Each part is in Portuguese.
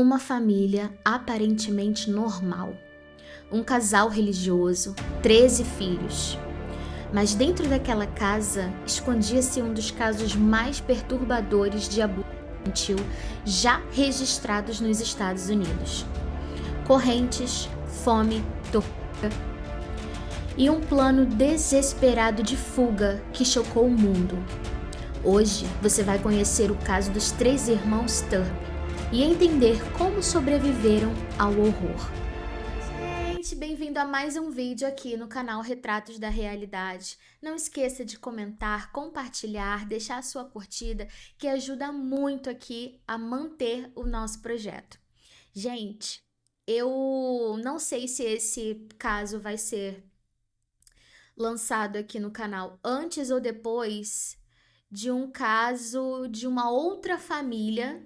Uma família aparentemente normal. Um casal religioso, 13 filhos. Mas dentro daquela casa escondia-se um dos casos mais perturbadores de abuso infantil já registrados nos Estados Unidos. Correntes, fome, tortura e um plano desesperado de fuga que chocou o mundo. Hoje você vai conhecer o caso dos 3 irmãos Turpin e entender como sobreviveram ao horror. Gente, bem-vindo a mais um vídeo aqui no canal Retratos da Realidade. Não esqueça de comentar, compartilhar, deixar a sua curtida, que ajuda muito aqui a manter o nosso projeto. Gente, eu não sei se esse caso vai ser lançado aqui no canal antes ou depois de um caso de uma outra família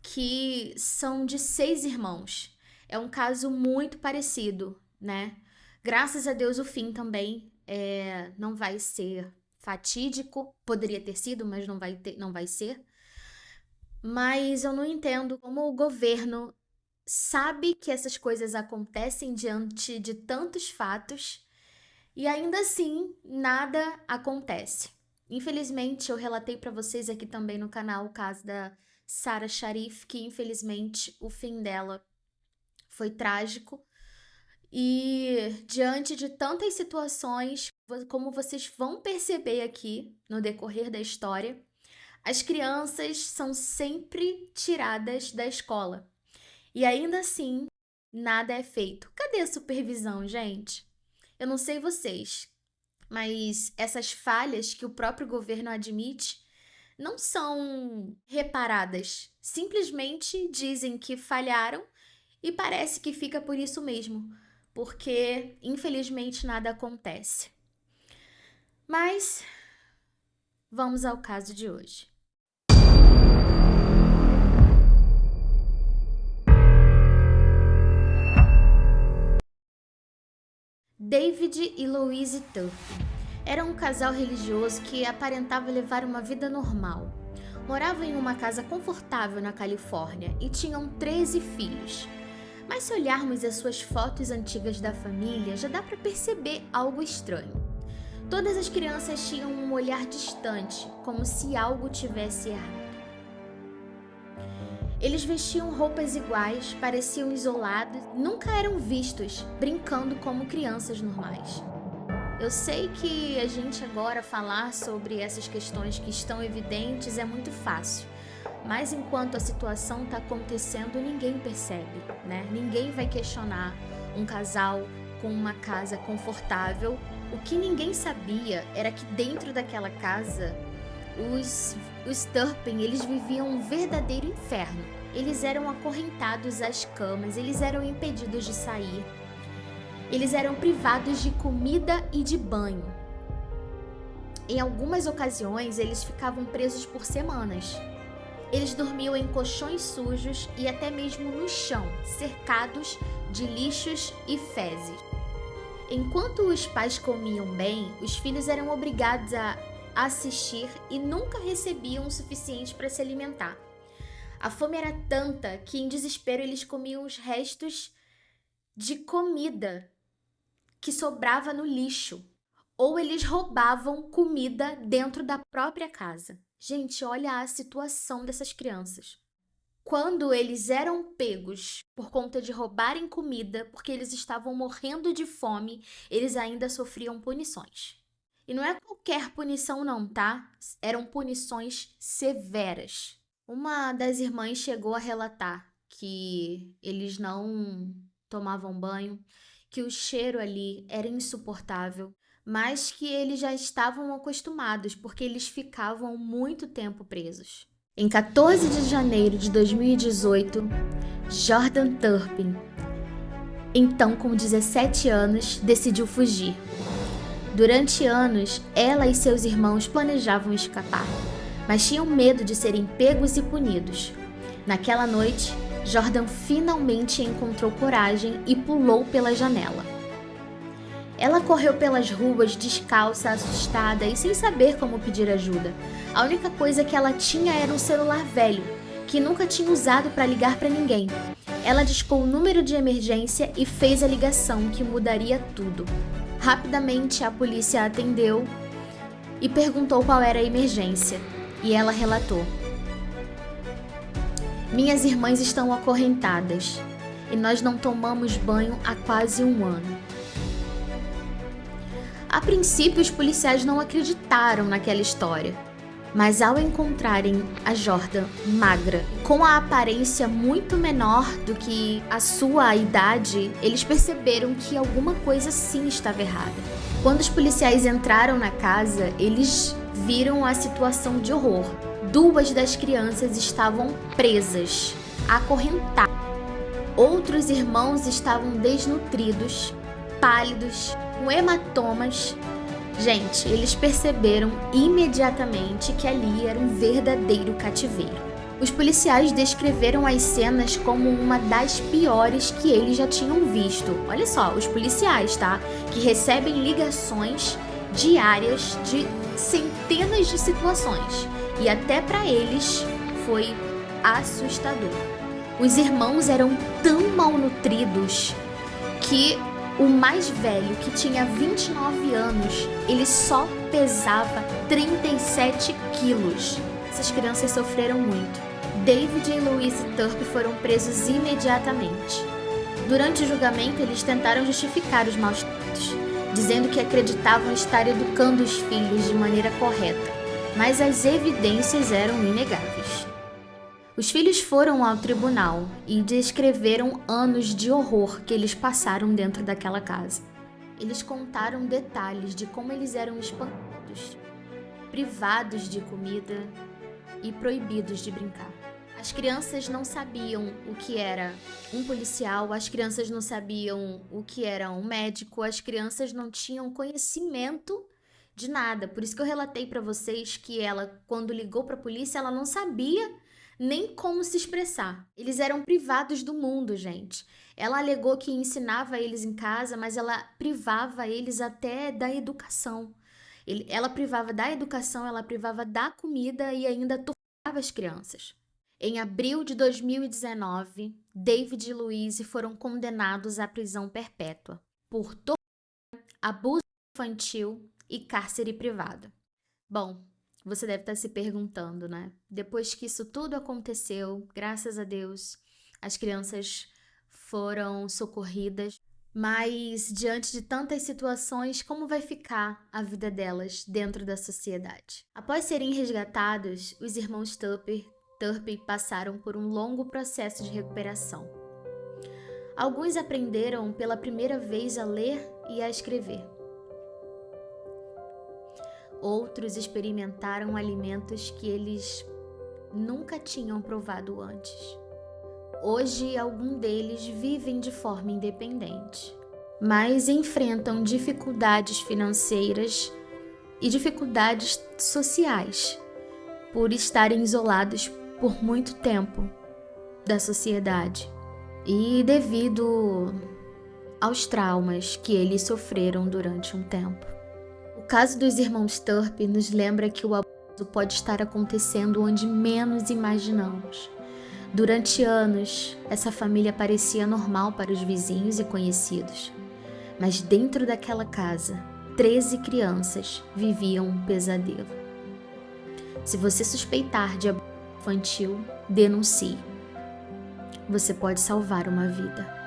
que são de 6 irmãos. É um caso muito parecido, né? Graças a Deus o fim também não vai ser fatídico. Poderia ter sido, mas não vai ser. Mas eu não entendo como o governo sabe que essas coisas acontecem diante de tantos fatos e ainda assim nada acontece. Infelizmente, eu relatei para vocês aqui também no canal o caso da Sarah Sharif, que infelizmente o fim dela foi trágico. E diante de tantas situações, como vocês vão perceber aqui no decorrer da história, as crianças são sempre tiradas da escola. E ainda assim, nada é feito. Cadê a supervisão, gente? Eu não sei vocês, mas essas falhas que o próprio governo admite não são reparadas. Simplesmente dizem que falharam e parece que fica por isso mesmo, porque infelizmente nada acontece. Mas vamos ao caso de hoje. David e Louise Turpin eram um casal religioso que aparentava levar uma vida normal. Moravam em uma casa confortável na Califórnia e tinham 13 filhos. Mas se olharmos as suas fotos antigas da família, já dá para perceber algo estranho. Todas as crianças tinham um olhar distante, como se algo tivesse errado. Eles vestiam roupas iguais, pareciam isolados, nunca eram vistos brincando como crianças normais. Eu sei que a gente agora falar sobre essas questões que estão evidentes é muito fácil, mas enquanto a situação está acontecendo, ninguém percebe, né? Ninguém vai questionar um casal com uma casa confortável. O que ninguém sabia era que dentro daquela casa, os Turpin, eles viviam um verdadeiro inferno. Eles eram acorrentados às camas, eles eram impedidos de sair. Eles eram privados de comida e de banho. Em algumas ocasiões, eles ficavam presos por semanas. Eles dormiam em colchões sujos e até mesmo no chão, cercados de lixos e fezes. Enquanto os pais comiam bem, os filhos eram obrigados a assistir e nunca recebiam o suficiente para se alimentar. A fome era tanta que, em desespero, eles comiam os restos de comida que sobrava no lixo, ou eles roubavam comida dentro da própria casa. Gente, olha a situação dessas crianças. Quando eles eram pegos por conta de roubarem comida, porque eles estavam morrendo de fome, eles ainda sofriam punições. E não é qualquer punição não, tá? Eram punições severas. Uma das irmãs chegou a relatar que eles não tomavam banho, que o cheiro ali era insuportável, mas que eles já estavam acostumados porque eles ficavam muito tempo presos. Em 14 de janeiro de 2018, Jordan Turpin, então com 17 anos, decidiu fugir. Durante anos, ela e seus irmãos planejavam escapar, mas tinham medo de serem pegos e punidos. Naquela noite, Jordan finalmente encontrou coragem e pulou pela janela. Ela correu pelas ruas descalça, assustada e sem saber como pedir ajuda. A única coisa que ela tinha era um celular velho, que nunca tinha usado para ligar para ninguém. Ela discou o número de emergência e fez a ligação que mudaria tudo. Rapidamente, a polícia atendeu e perguntou qual era a emergência. E ela relatou: minhas irmãs estão acorrentadas e nós não tomamos banho há quase um ano. A princípio, os policiais não acreditaram naquela história, mas ao encontrarem a Jordan magra, com a aparência muito menor do que a sua idade, eles perceberam que alguma coisa sim estava errada. Quando os policiais entraram na casa, eles viram a situação de horror. 2 das crianças estavam presas, acorrentadas. Outros irmãos estavam desnutridos, pálidos, com hematomas. Gente, eles perceberam imediatamente que ali era um verdadeiro cativeiro. Os policiais descreveram as cenas como uma das piores que eles já tinham visto. Olha só, os policiais, tá? Que recebem ligações diárias de centenas de situações. E até para eles foi assustador. Os irmãos eram tão malnutridos que o mais velho, que tinha 29 anos, ele só pesava 37 quilos. Essas crianças sofreram muito. David e Louise Turpin foram presos imediatamente. Durante o julgamento, eles tentaram justificar os maus tratos, dizendo que acreditavam estar educando os filhos de maneira correta, mas as evidências eram inegáveis. Os filhos foram ao tribunal e descreveram anos de horror que eles passaram dentro daquela casa. Eles contaram detalhes de como eles eram espancados, privados de comida e proibidos de brincar. As crianças não sabiam o que era um policial, as crianças não sabiam o que era um médico, as crianças não tinham conhecimento de nada. Por isso que eu relatei para vocês que ela, quando ligou para a polícia, ela não sabia nem como se expressar. Eles eram privados do mundo, gente. Ela alegou que ensinava eles em casa, mas ela privava eles até da educação. Ela privava da educação, ela privava da comida e ainda torturava as crianças. Em abril de 2019, David e Louise foram condenados à prisão perpétua por tortura, abuso infantil e cárcere privado. Bom, você deve estar se perguntando, né? Depois que isso tudo aconteceu, graças a Deus, as crianças foram socorridas. Mas, diante de tantas situações, como vai ficar a vida delas dentro da sociedade? Após serem resgatados, os irmãos Turpin passaram por um longo processo de recuperação. Alguns aprenderam pela primeira vez a ler e a escrever. Outros experimentaram alimentos que eles nunca tinham provado antes. Hoje, alguns deles vivem de forma independente, mas enfrentam dificuldades financeiras e dificuldades sociais por estarem isolados por muito tempo da sociedade e devido aos traumas que eles sofreram durante um tempo. O caso dos irmãos Turpin nos lembra que o abuso pode estar acontecendo onde menos imaginamos. Durante anos, essa família parecia normal para os vizinhos e conhecidos, mas dentro daquela casa, 13 crianças viviam um pesadelo. Se você suspeitar de abuso infantil, denuncie. Você pode salvar uma vida.